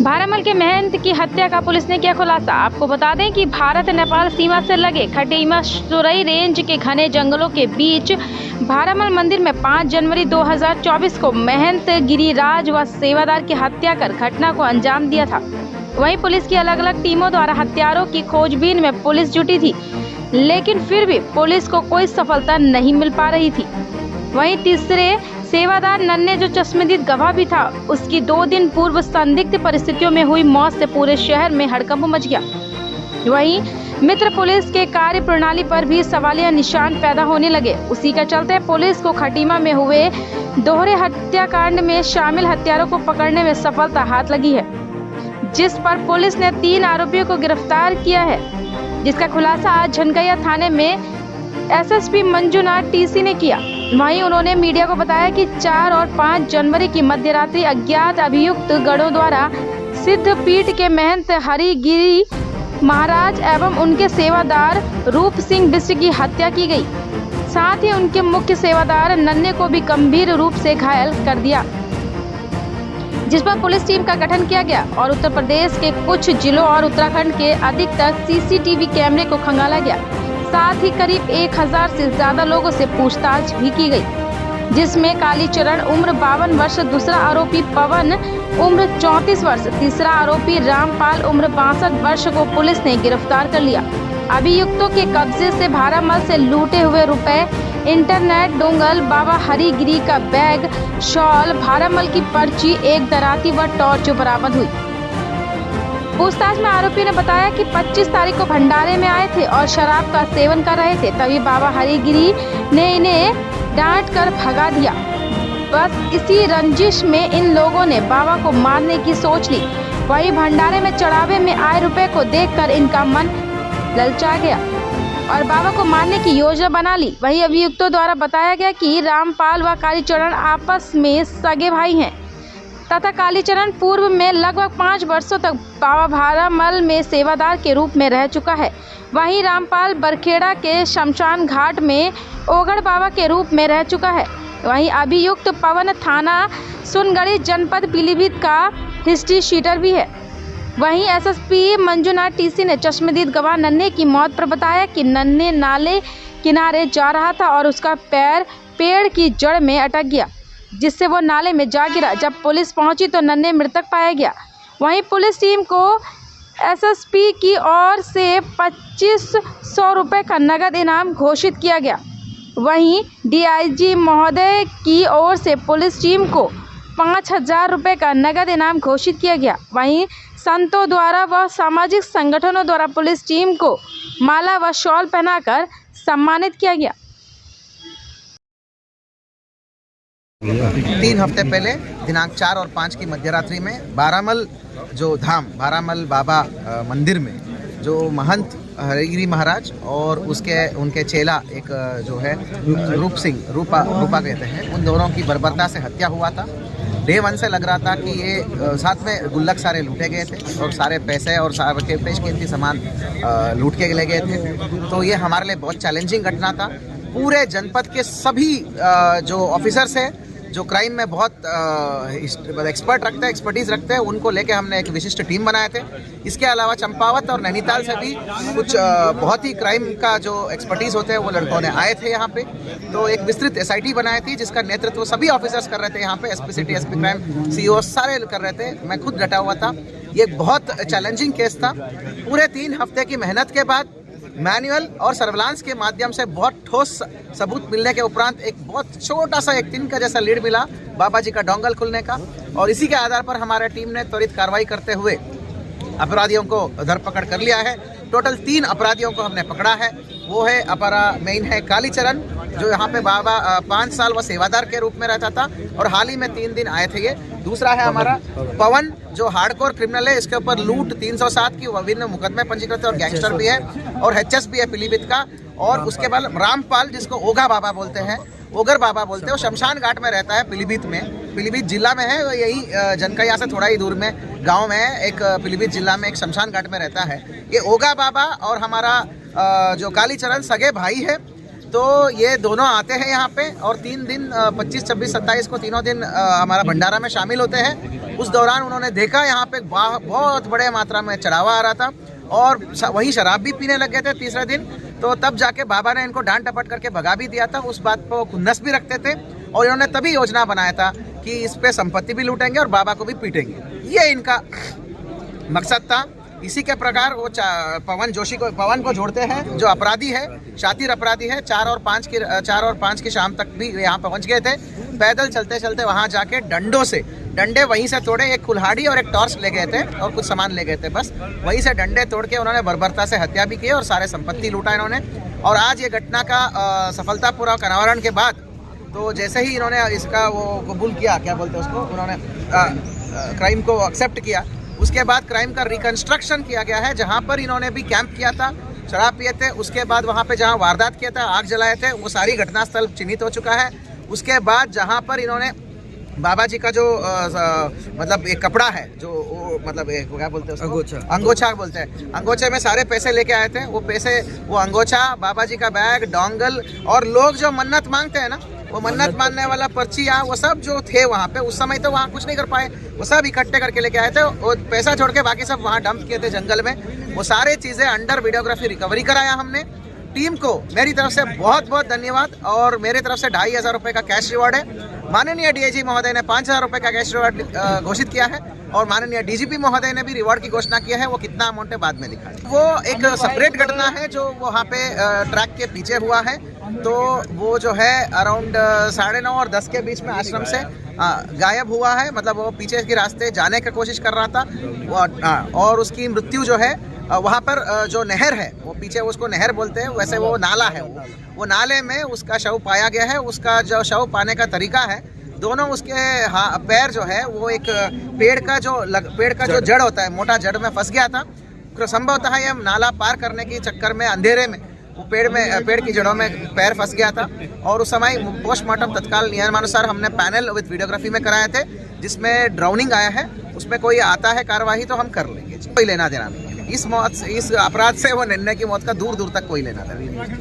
भारमल के महंत की हत्या का पुलिस ने किया खुलासा। आपको बता दें कि भारत नेपाल सीमा से लगे खटीमा सुरई रेंज के घने जंगलों के बीच भारमल मंदिर में 5 जनवरी 2024 को महंत गिरिराज व सेवादार की हत्या कर घटना को अंजाम दिया था। वहीं पुलिस की अलग अलग टीमों द्वारा हत्यारों की खोजबीन में पुलिस जुटी थी, लेकिन फिर भी पुलिस को कोई सफलता नहीं मिल पा रही थी। वहीं तीसरे सेवादार नन्हे जो चश्मदीद गवाह भी था, उसकी 2 दिन पूर्व संदिग्ध परिस्थितियों में हुई मौत से पूरे शहर में हड़कंप मच गया। वहीं मित्र पुलिस के कार्य प्रणाली पर भी सवालिया निशान पैदा होने लगे। उसी का चलते पुलिस को खटीमा में हुए दोहरे हत्याकांड में शामिल हत्यारों को पकड़ने में सफलता हाथ लगी है, जिस पर पुलिस ने 3 आरोपियों को गिरफ्तार किया है, जिसका खुलासा आज झनकैया थाने में एसएसपी मंजुनाथ टीसी ने किया। वहीं उन्होंने मीडिया को बताया कि 4 और 5 जनवरी की मध्यरात्रि अज्ञात अभियुक्त गणों द्वारा सिद्ध पीठ के महंत हरिगिरी महाराज एवं उनके सेवादार रूप सिंह बिष्ट की हत्या की गई। साथ ही उनके मुख्य सेवादार नन्हे को भी गंभीर रूप से घायल कर दिया, जिस पर पुलिस टीम का गठन किया गया और उत्तर प्रदेश के कुछ जिलों और उत्तराखंड के अधिकतर सीसीटीवी कैमरे को खंगाला गया। साथ ही करीब 1000 से ज्यादा लोगों से पूछताछ भी की गई, जिसमें कालीचरण उम्र 52 वर्ष, दूसरा आरोपी पवन उम्र 34 वर्ष, तीसरा आरोपी रामपाल उम्र 62 वर्ष को पुलिस ने गिरफ्तार कर लिया। अभियुक्तों के कब्जे से भारमल से लूटे हुए रुपए, इंटरनेट डोंगल, बाबा हरिगिरी का बैग, शॉल, भारमल की पर्ची, एक दराती व टॉर्च बरामद हुई। पूछताछ में आरोपी ने बताया कि 25 तारीख को भंडारे में आए थे और शराब का सेवन कर रहे थे, तभी बाबा हरिगिरी ने इन्हें डांट कर भगा दिया। बस इसी रंजिश में इन लोगों ने बाबा को मारने की सोच ली। वहीं भंडारे में चढ़ावे में आए रुपए को देखकर इनका मन ललचा गया और बाबा को मारने की योजना बना ली। वहीं अभियुक्तों द्वारा बताया गया कि रामपाल व कालीचरण आपस में सगे भाई हैं तथा कालीचरण पूर्व में लगभग 5 वर्षों तक बाबा भारमल में सेवादार के रूप में रह चुका है। वहीं रामपाल बरखेड़ा के शमशान घाट में ओगड़ बाबा के रूप में रह चुका है। वहीं अभियुक्त पवन थाना सुनगढ़ी जनपद पीलीभीत का हिस्ट्री शीटर भी है। वहीं एसएसपी मंजुनाथ टीसी ने चश्मदीद गवाह नन्हे की मौत पर बताया कि नन्हे नाले किनारे जा रहा था और उसका पैर पेड़ की जड़ में अटक गया, जिससे वो नाले में जा गिरा। जब पुलिस पहुंची तो नन्हे मृतक पाया गया। वहीं पुलिस टीम को एसएसपी की ओर से 2500 रुपये का नगद इनाम घोषित किया गया। वहीं डीआईजी महोदय की ओर से पुलिस टीम को 5000 रुपये का नगद इनाम घोषित किया गया। वहीं संतों द्वारा व सामाजिक संगठनों द्वारा पुलिस टीम को माला व शॉल पहनाकर सम्मानित किया गया। 3 हफ्ते पहले दिनांक 4 और 5 की मध्यरात्रि में भारमल जो धाम भारमल बाबा मंदिर में जो महंत हरिगिरी महाराज और उनके चेला एक जो है रूप सिंह रूपा कहते हैं, उन दोनों की बर्बरता से हत्या हुआ था। डे 1 से लग रहा था कि ये साथ में गुल्लक सारे लूटे गए थे और सारे पैसे और सारे पेशकीमती सामान लूट के ले गए थे। तो ये हमारे लिए बहुत चैलेंजिंग घटना था। पूरे जनपद के सभी जो ऑफिसर्स हैं जो क्राइम में बहुत एक्सपर्टीज रखते हैं, उनको लेके हमने एक विशिष्ट टीम बनाए थे। इसके अलावा चंपावत और नैनीताल से भी कुछ बहुत ही क्राइम का जो एक्सपर्टीज होते हैं वो लड़कों ने आए थे यहाँ पे। तो एक विस्तृत एसआईटी बनाई थी जिसका नेतृत्व सभी ऑफिसर्स कर रहे थे। यहाँ पे SP city, SP crime, CEO सारे कर रहे थे। मैं खुद डटा हुआ था। ये बहुत चैलेंजिंग केस था। पूरे 3 हफ्ते की मेहनत के बाद मैनुअल और सर्विलांस के माध्यम से बहुत ठोस सबूत मिलने के उपरांत एक बहुत छोटा सा एक तिनका जैसा लीड मिला बाबा जी का डोंगल खुलने का, और इसी के आधार पर हमारे टीम ने त्वरित कार्रवाई करते हुए अपराधियों को धरपकड़ कर लिया है। टोटल 3 अपराधियों को हमने पकड़ा है। वो है मेन है कालीचरण, जो यहाँ पे बाबा 5 साल वो सेवादार के रूप में रहता था और हाल ही में 3 दिन आए थे ये। दूसरा है हमारा पवन, जो हार्डकोर क्रिमिनल है। इसके ऊपर लूट 307 की विभिन्न मुकदमे पंजीकृत है और गैंगस्टर भी है और एचएस भी है पीलीभीत का। और उसके बाद रामपाल, जिसको ओगा बाबा बोलते हैं, ओगर बाबा बोलते हैं, वो शमशान घाट में रहता है पीलीभीत में। पीलीभीत जिला में है, यही जनकैया से थोड़ा ही दूर में गांव में है, एक पीलीभीत जिला में एक शमशान घाट में रहता है। ये ओगा बाबा और हमारा जो कालीचरण सगे भाई है। तो ये दोनों आते हैं यहाँ पे और 3 दिन 25, 26, 27 को तीनों दिन हमारा भंडारा में शामिल होते हैं। उस दौरान उन्होंने देखा यहाँ पे बहुत बड़े मात्रा में चढ़ावा आ रहा था और वही शराब भी पीने लग गए थे तीसरे दिन। तो तब जाके बाबा ने इनको डांट डपट करके भगा भी दिया था। उस बात पर खुन्नस भी रखते थे और इन्होंने तभी योजना बनाया था कि इस पे संपत्ति भी लूटेंगे और बाबा को भी पीटेंगे। ये इनका मकसद था। इसी के प्रकार वो पवन को जोड़ते हैं, जो अपराधी है, शातिर अपराधी है। 4 और 5 की शाम तक भी यहाँ पहुँच गए थे। पैदल चलते चलते वहाँ जाके डंडे वहीं से तोड़े। एक कुल्हाड़ी और एक टॉर्च ले गए थे और कुछ सामान ले गए थे। बस वहीं से डंडे तोड़ के उन्होंने बर्बरता से हत्या भी की और सारे संपत्ति लूटा इन्होंने। और आज ये घटना का सफलतापूर्वक अनावरण के बाद तो जैसे ही इन्होंने इसका वो कबूल किया, क्या बोलते हैं उसको, उन्होंने क्राइम को एक्सेप्ट किया, उसके बाद क्राइम का रिकंस्ट्रक्शन किया गया है। जहाँ पर इन्होंने भी कैंप किया था, शराब पिए थे, उसके बाद वहाँ पे जहाँ वारदात किया था, आग जलाए थे, वो सारी घटनास्थल चिन्हित हो चुका है। उसके बाद जहाँ पर इन्होंने बाबा जी का जो मतलब एक कपड़ा है, जो मतलब एक क्या बोलते हैं उसको, अंगोछा बोलते हैं, अंगोछे में सारे पैसे लेके आए थे। वो अंगोछा, बाबा जी का बैग, डोंगल और लोग जो मन्नत मांगते हैं ना, वो मन्नत मानने वाला पर्ची, वो सब जो थे वहाँ पे, उस समय तो वहाँ कुछ नहीं कर पाए, वो सब इकट्ठे करके लेके आए थे। वो पैसा छोड़ के बाकी सब वहाँ डंप किए थे जंगल में। वो सारे चीज़ें अंडर वीडियोग्राफी रिकवरी कराया हमने। टीम को मेरी तरफ से बहुत बहुत धन्यवाद और मेरे तरफ से 2500 रुपये का कैश रिवॉर्ड है। माननीय डीआईजी महोदय ने 5000 रुपये का कैश रिवॉर्ड घोषित किया है और माननीय डीजीपी महोदय ने भी रिवॉर्ड की घोषणा की है। वो कितना अमाउंट है बाद में दिखा है। वो एक सेपरेट घटना है जो वहाँ पे ट्रैक के पीछे हुआ है। तो वो जो है अराउंड 9:30 और 10 के बीच में आश्रम से गायब हुआ है। मतलब वो पीछे के रास्ते जाने की कोशिश कर रहा था और उसकी मृत्यु जो है वहाँ पर जो नहर है, वो पीछे उसको नहर बोलते हैं, वैसे वो नाला है, वो नाले में उसका शव पाया गया है। उसका जो शव पाने का तरीका है, दोनों उसके पैर जो है वो एक पेड़ का जो जड़ होता है, मोटा जड़ में फंस गया था। संभवतः ये नाला पार करने के चक्कर में अंधेरे में वो पेड़ की जड़ों में पैर फंस गया था। और उस समय पोस्टमार्टम तत्काल नियमानुसार हमने पैनल विद वीडियोग्राफी में कराए थे, जिसमें ड्राउनिंग आया है। उसमें कोई आता है कार्यवाही तो हम कर लेंगे, कोई लेना देना नहीं है। इस अपराध से वो निर्णय की मौत का दूर दूर तक कोई लेना देना नहीं है।